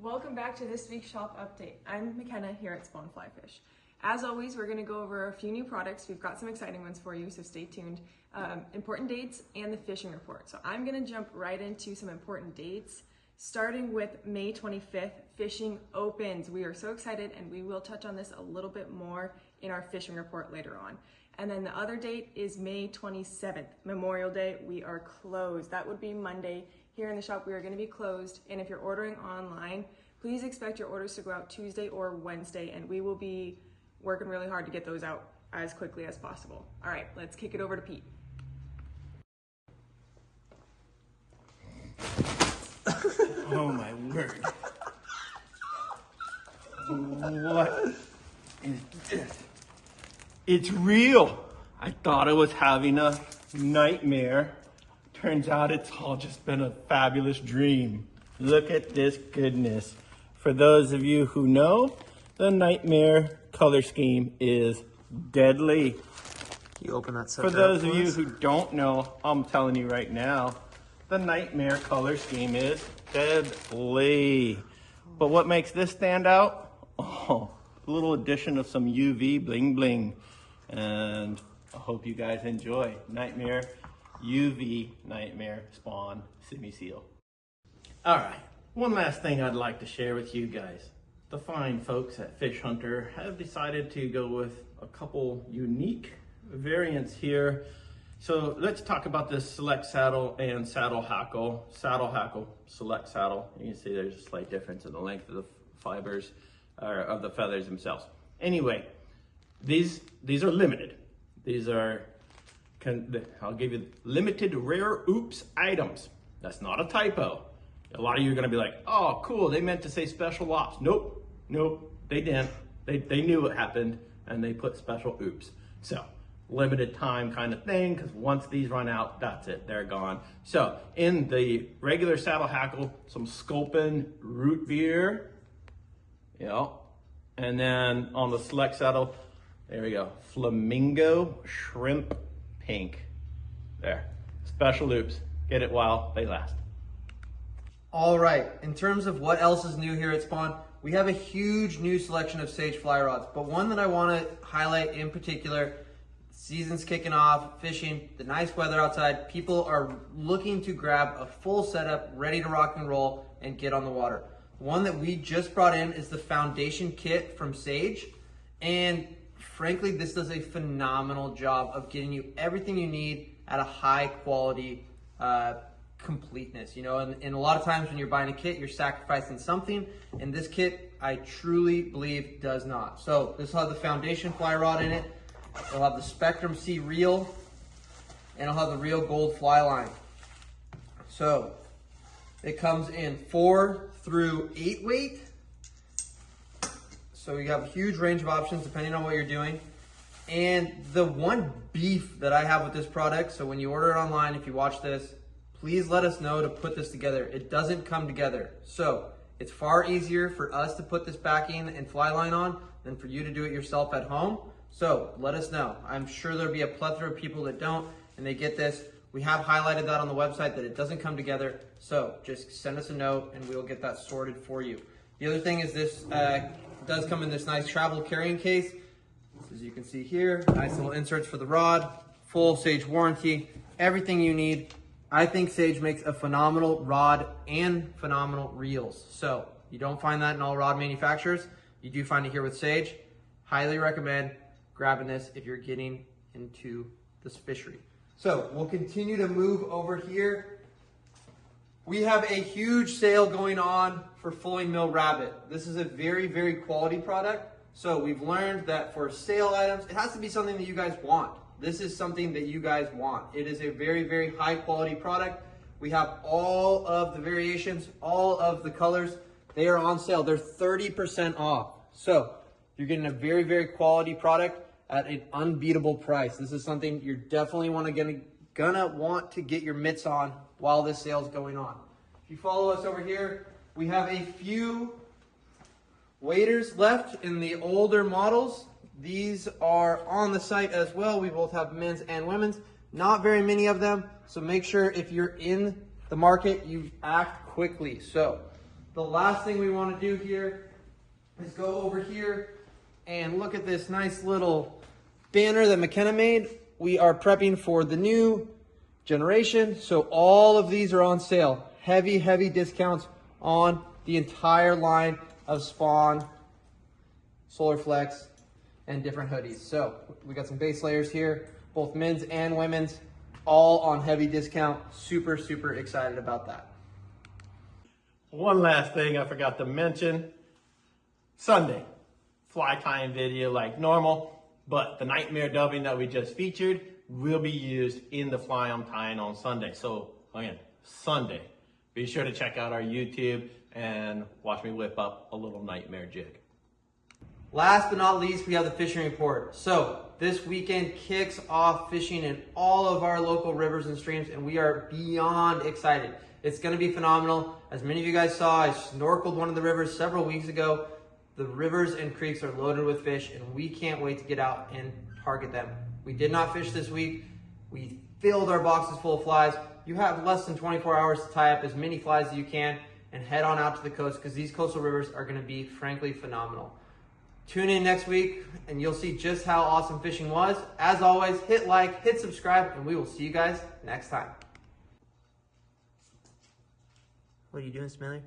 Welcome back to this week's shop update. I'm McKenna here at Spawn Fly Fish. As always, we're going to go over a few new products. We've got some exciting ones for you, so stay tuned. Important dates and the fishing report. So I'm going to jump right into some important dates, starting with May 25th, fishing opens. We are so excited, and we will touch on this a little bit more in our fishing report later on. And then the other date is May 27th, Memorial Day. We are closed. That would be Monday. Here in the shop, we are going to be closed. And if you're ordering online, please expect your orders to go out Tuesday or Wednesday, and we will be working really hard to get those out as quickly as possible. All right, let's kick it over to Pete. Oh my word. What is this? It's real. I thought I was having a nightmare. Turns out it's all just been a fabulous dream. Look at this goodness. For those of you who know, the Nightmare color scheme is deadly. Can you open that For those of you who don't know, I'm telling you right now, the Nightmare color scheme is deadly. But what makes this stand out? Oh, a little addition of some UV bling bling. And I hope you guys enjoy Nightmare UV Nightmare Spawn Semi Seal. All right, one last thing I'd like to share with you guys. The fine folks at Fish Hunter have decided to go with a couple unique variants here. So let's talk about this Select Saddle and Saddle Hackle. Saddle Hackle, Select Saddle. You can see there's a slight difference in the length of the fibers, or of the feathers themselves. Anyway, these are limited. These are, I'll give you limited rare oops items. That's not a typo. A lot of you are gonna be like, oh, cool, they meant to say special ops. Nope, they didn't. They knew what happened and they put special oops. So, limited time kind of thing, because once these run out, that's it, they're gone. So, in the regular Saddle Hackle, some Sculpin root beer. And then on the Select Saddle, there we go, Flamingo Shrimp Pink. There, special loops. Get it while they last. All right, in terms of what else is new here at Spawn, we have a huge new selection of Sage fly rods, but one that I want to highlight in particular, season's kicking off, fishing, the nice weather outside, people are looking to grab a full setup, ready to rock and roll and get on the water. The one that we just brought in is the Foundation Kit from Sage, and frankly, this does a phenomenal job of getting you everything you need at a high quality completeness. And a lot of times when you're buying a kit, you're sacrificing something, and this kit, I truly believe, does not. So this will have the Foundation fly rod in it, it'll have the Spectrum C reel, and it'll have the Real Gold fly line. So it comes in 4 through 8 weight. So you have a huge range of options depending on what you're doing. And the one beef that I have with this product, so when you order it online, if you watch this, please let us know to put this together. It doesn't come together. So it's far easier for us to put this backing and fly line on than for you to do it yourself at home. So let us know. I'm sure there'll be a plethora of people that don't and they get this. We have highlighted that on the website that it doesn't come together. So just send us a note and we'll get that sorted for you. The other thing is this does come in this nice travel carrying case. As you can see here, nice little inserts for the rod, full Sage warranty, everything you need. I think Sage makes a phenomenal rod and phenomenal reels. So you don't find that in all rod manufacturers. You do find it here with Sage. Highly recommend grabbing this if you're getting into this fishery. So we'll continue to move over here. We have a huge sale going on for Fulling Mill Rabbit. This is a very, very quality product. So we've learned that for sale items, it has to be something that you guys want. This is something that you guys want. It is a very, very high quality product. We have all of the variations, all of the colors. They are on sale. They're 30% off. So you're getting a very, very quality product at an unbeatable price. This is something you're definitely gonna want to get your mitts on while this sale is going on. If you follow us over here, we have a few waders left in the older models. These are on the site as well. We both have men's and women's. Not very many of them, so make sure if you're in the market, you act quickly. So The last thing we want to do here is go over here and look at this nice little banner that McKenna made. We are prepping for the new generation, so all of these are on sale. Heavy discounts on the entire line of Spawn, SolarFlex, and different hoodies. So we got some base layers here, both men's and women's, all on heavy discount. Super excited about that. One last thing I forgot to mention. Sunday, fly tying video like normal, but the nightmare dubbing that we just featured will be used in the fly I'm tying on Sunday. So again, Sunday, be sure to check out our YouTube and watch me whip up a little nightmare jig. Last but not least, we have the fishing report. So this weekend kicks off fishing in all of our local rivers and streams, and we are beyond excited. It's going to be phenomenal. As many of you guys saw, I snorkeled one of the rivers several weeks ago. The rivers and creeks are loaded with fish, and we can't wait to get out and target them. We did not fish this week. We filled our boxes full of flies. You have less than 24 hours to tie up as many flies as you can and head on out to the coast, because these coastal rivers are going to be frankly phenomenal. Tune in next week and you'll see just how awesome fishing was. As always, hit like, hit subscribe, and we will see you guys next time. What are you doing, Smelly?